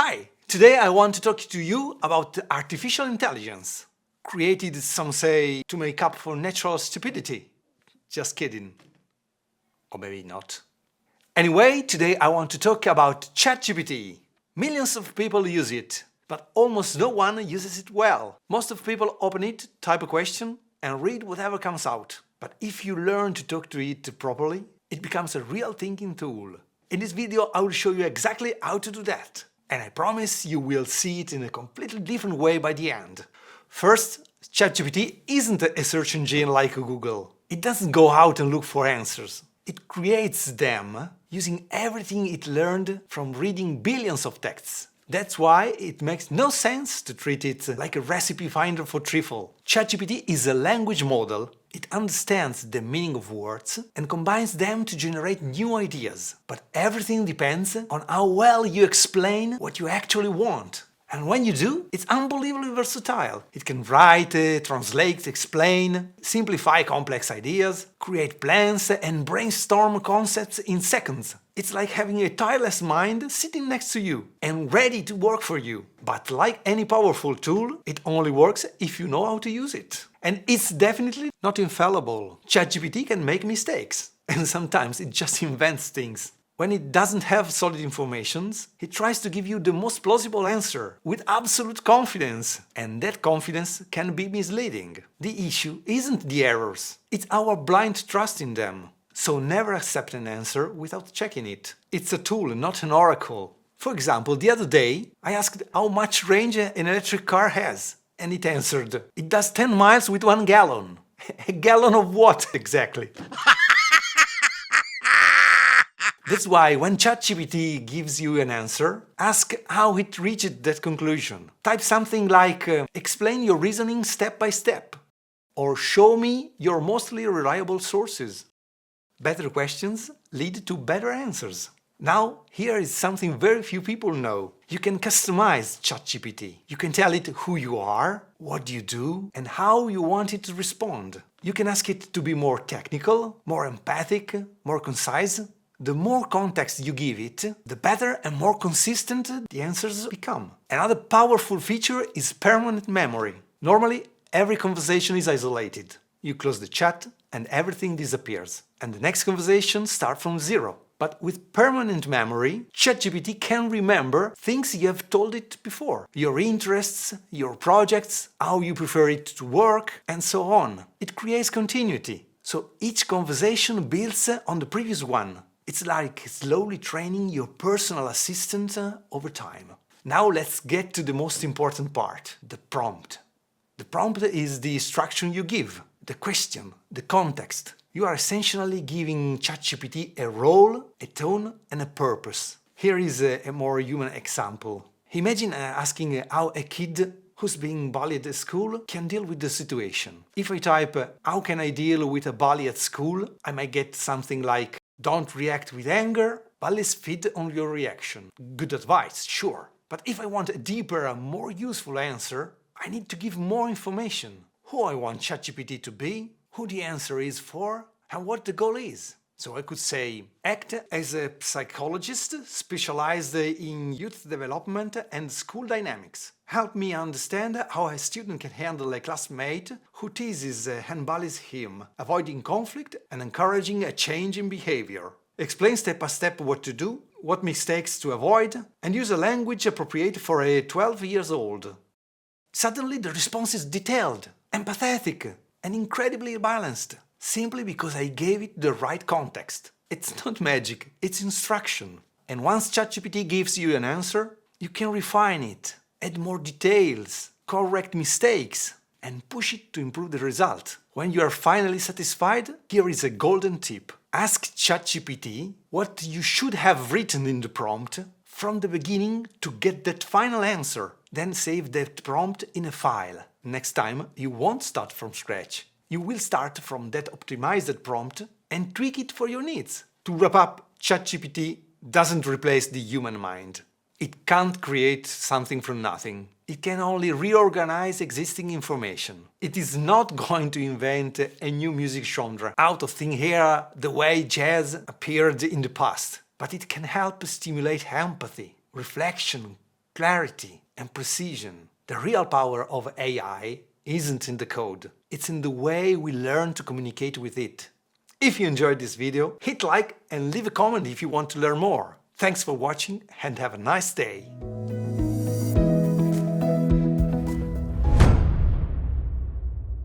Hi! Today I want to talk to you about artificial intelligence. Created, some say, to make up for natural stupidity. Just kidding. Or maybe not. Anyway, today I want to talk about ChatGPT. Millions of people use it, but almost no one uses it well. Most of people open it, type a question, and read whatever comes out. But if you learn to talk to it properly, it becomes a real thinking tool. In this video I will show you exactly how to do that. And I promise you will see it in a completely different way by the end. First, ChatGPT isn't a search engine like Google. It doesn't go out and look for answers. It creates them using everything it learned from reading billions of texts. That's why it makes no sense to treat it like a recipe finder for trifle. ChatGPT is a language model. It understands the meaning of words and combines them to generate new ideas. But everything depends on how well you explain what you actually want. And when you do, it's unbelievably versatile. It can write, translate, explain, simplify complex ideas, create plans and brainstorm concepts in seconds. It's like having a tireless mind sitting next to you and ready to work for you. But like any powerful tool, it only works if you know how to use it. And it's definitely not infallible. ChatGPT can make mistakes, and sometimes it just invents things. When it doesn't have solid information, it tries to give you the most plausible answer with absolute confidence, and that confidence can be misleading. The issue isn't the errors, it's our blind trust in them. So never accept an answer without checking it. It's a tool, not an oracle. For example, the other day I asked how much range an electric car has, and it answered, "It does 10 miles with 1 gallon." A gallon of what exactly? That's why when ChatGPT gives you an answer, ask how it reached that conclusion. Type something like, explain your reasoning step by step, or show me your mostly reliable sources. Better questions lead to better answers. Now, here is something very few people know. You can customize ChatGPT. You can tell it who you are, what you do, and how you want it to respond. You can ask it to be more technical, more empathic, more concise. The more context you give it, the better and more consistent the answers become. Another powerful feature is permanent memory. Normally, every conversation is isolated. You close the chat and everything disappears, and the next conversation starts from zero. But with permanent memory, ChatGPT can remember things you have told it before. Your interests, your projects, how you prefer it to work, and so on. It creates continuity. So each conversation builds on the previous one. It's like slowly training your personal assistant over time. Now let's get to the most important part, the prompt. The prompt is the instruction you give, the question, the context. You are essentially giving ChatGPT a role, a tone and a purpose. Here is a more human example. Imagine asking how a kid who's being bullied at school can deal with the situation. If I type, how can I deal with a bully at school? I might get something like, don't react with anger, bullies feed on your reaction. Good advice, sure. But if I want a deeper, more useful answer, I need to give more information. Who I want ChatGPT to be, who the answer is for, and what the goal is. So I could say, act as a psychologist specialized in youth development and school dynamics. Help me understand how a student can handle a classmate who teases and bullies him, avoiding conflict and encouraging a change in behavior. Explain step by step what to do, what mistakes to avoid, and use a language appropriate for a 12 years old. Suddenly the response is detailed, empathetic, and incredibly balanced. Simply because I gave it the right context. It's not magic, it's instruction. And once ChatGPT gives you an answer, you can refine it, add more details, correct mistakes, and push it to improve the result. When you are finally satisfied, here is a golden tip. Ask ChatGPT what you should have written in the prompt from the beginning to get that final answer. Then save that prompt in a file. Next time, you won't start from scratch. You will start from that optimized prompt and tweak it for your needs. To wrap up, ChatGPT doesn't replace the human mind. It can't create something from nothing. It can only reorganize existing information. It is not going to invent a new music genre out of thin air the way jazz appeared in the past. But it can help stimulate empathy, reflection, clarity and precision. The real power of AI isn't in the code, it's in the way we learn to communicate with it. If you enjoyed this video, hit like and leave a comment if you want to learn more. Thanks for watching and have a nice day!